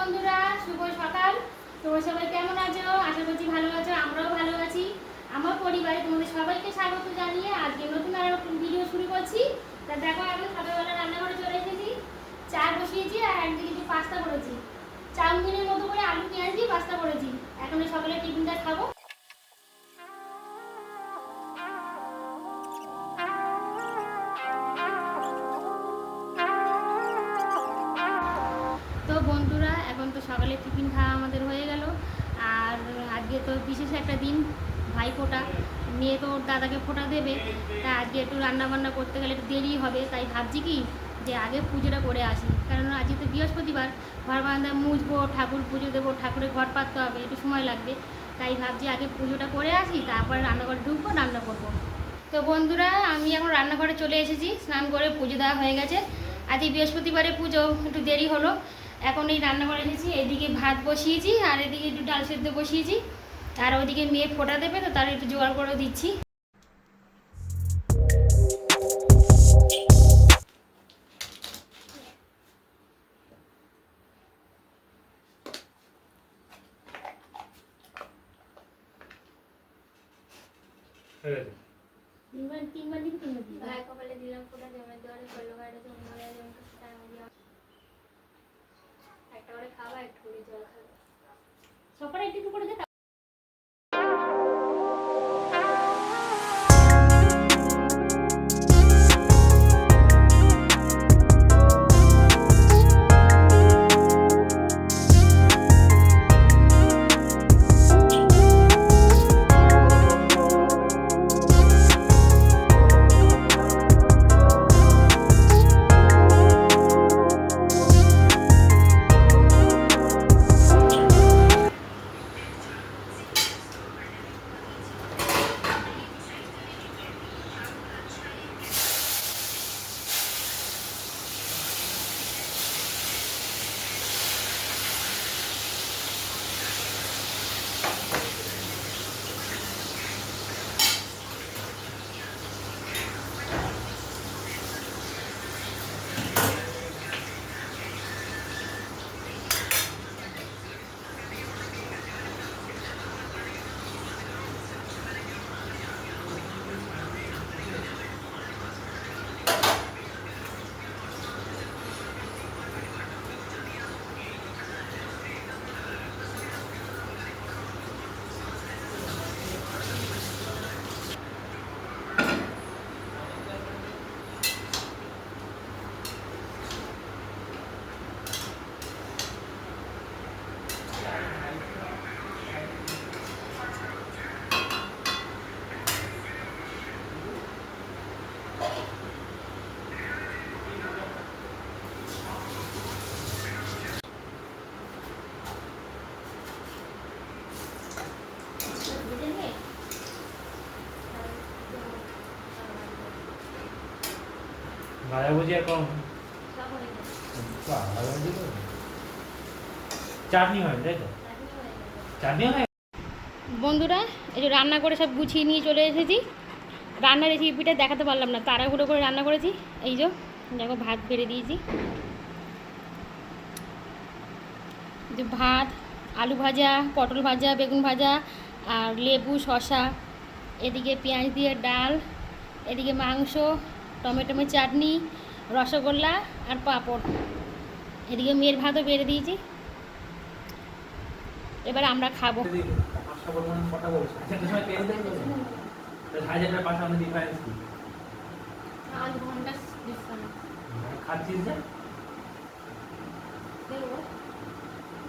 বন্ধুরা, শুভ সকাল। তোমরা সবাই কেমন আছো? আশা করছি ভালো আছো, আমরাও ভালো আছি। আমার পরিবারে তোমাদের সবাইকে স্বাগত জানিয়ে আজকে নতুন আরো ভিডিও শুরু করছি। তা দেখো, আমি সকালবেলা রান্নাঘরে চলে এসেছি। চা বসিয়েছি আর একদিকে একটু পাস্তা করেছি। চাউমিনের মতো করে আলু পেঁয়াজ দিয়ে পাস্তা করেছি। এখন সকালে টিফিনটা খাবো। তো বন্ধুরা, এখন তো সকালে টিফিন খাওয়া আমাদের হয়ে গেল। আর আজকে তো বিশেষ একটা দিন, ভাইফোঁটা। মেয়ে তো ওর দাদাকে ফোঁটা দেবে। তা আজকে একটু রান্না বান্না করতে গেলে একটু দেরি হবে। তাই ভাবছি কি যে আগে পুজোটা করে আসি, কারণ আজকে তো বৃহস্পতিবার। ঘর বারান্দা মুছবো, ঠাকুর পুজো দেবো, ঠাকুরের ঘর পাততে হবে, একটু সময় লাগবে। তাই ভাবছি আগে পুজোটা করে আসি, তারপরে রান্নাঘরে ঢুকবো, রান্না করবো। তো বন্ধুরা, আমি এখন রান্নাঘরে চলে এসেছি। স্নান করে পুজো দেওয়া হয়ে গেছে। আজকে বৃহস্পতিবারে পুজো, একটু দেরি হলো। এখন এই রান্নাঘরে এসেছি, এদিকে ভাত বসিয়েছি আর এদিকে একটু ডাল সেদ্ধ বসিয়েছি। আর ওইদিকে মেয়ে ফোঁটা দেবে, তো তার একটু জোগাড় করে দিচ্ছি। তিনবার দিবি, ভাই কপালে দিলাম ফোঁটা, জমে দেওয়ারে করলো গাড়ি জমে একটা করে খাওয়া, একটু করে জল খাবে, সকালে একটু করে দে। ভাজা ভুজিয়া কম, চাটনি হয়, তাই তো? চাটনি হয়। বন্ধুরা, এই যে রান্না করে সব গুছিয়ে নিয়ে চলে এসেছি। রান্নার রেসিপিটা দেখাতে পারলাম না, তাড়াহুড়ো করে রান্না করেছি। এই যে দেখো, ভাত বেড়ে দিয়েছি। যে ভাত, আলু ভাজা, পটল ভাজা, বেগুন ভাজা আর লেবু শসা, এদিকে পেঁয়াজ দিয়ে ডাল, এদিকে মাংস, টমেটো চাটনি, রসগোল্লা আর পাঁপড়। এদিকে মেয়ের ভাতও বেড়ে দিয়েছি। এবার আমরা খাবো।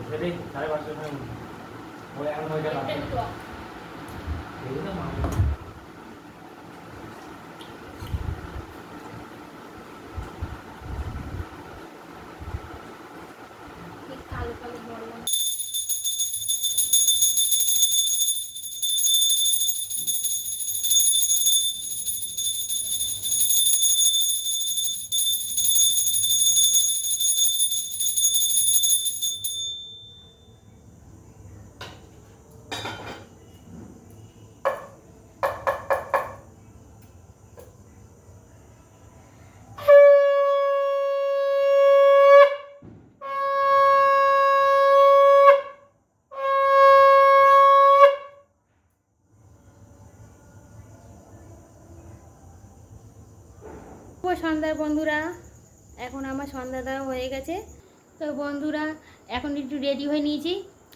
সেটাই 5:30 সময় ওই এখন হয়ে গেল। বন্ধুরা, এখন আমার সন্ধ্যা দেওয়া হয়ে গেছে। তো বন্ধুরা, এখন একটু রেডি হয়ে নিয়েছি,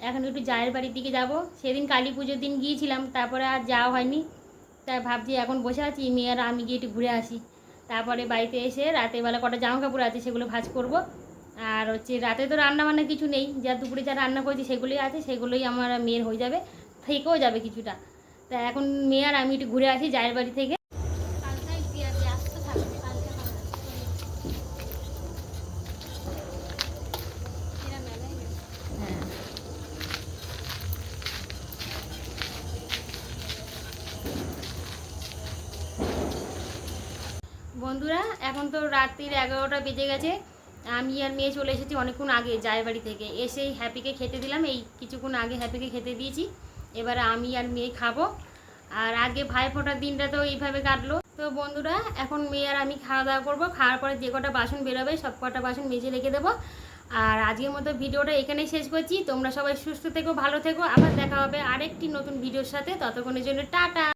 এখন একটু জায়ের বাড়ির দিকে যাব। সেদিন কালী পুজোর দিন গিয়েছিলাম, তারপরে আর যাওয়া হয়নি। তাই ভাবছি এখন বসে আছি, মেয়ে আর আমি গিয়ে একটু ঘুরে আসি। তারপরে বাড়িতে এসে রাতের বেলা কটা জামা কাপড় আছে সেগুলো ভাঁজ করব। আর হচ্ছে রাতে তো রান্না বান্না কিছু নেই, যা দুপুরে যা রান্না করেছি সেগুলোই আছে, সেগুলোই আমার আর মেয়ের হয়ে যাবে, থেকেও যাবে কিছুটা। তা এখন মেয়ে আর আমি একটু ঘুরে আসি জায়ের বাড়ি থেকে। হ্যাঁ, বন্ধুরা, এখন তো রাত্রির 11টা বেজে গেছে। আমি আর মেয়ে চলে এসেছি অনেকক্ষণ আগে জায়ের বাড়ি থেকে। এসেই হ্যাপিকে খেতে দিলাম, এই কিছুক্ষণ আগে হ্যাপিকে খেতে দিয়েছি। এবারে আমি আর মেয়ে খাবো। আর আগে ভাইফোঁটার দিনটা তো এইভাবে কাটলো। তো বন্ধুরা, এখন মেয়ে আর আমি খাওয়া দাওয়া করবো। খাওয়ার পরে যে কটা বাসন বেরোবে সব কটা বাসন মেজে রেখে দেবো। আর আজকের মতো ভিডিওটা এখানেই শেষ করছি। তোমরা সবাই সুস্থ থেকো, ভালো থেকো। আবার দেখা হবে আরেকটি নতুন ভিডিওর সাথে। ততক্ষণের জন্য টাটা।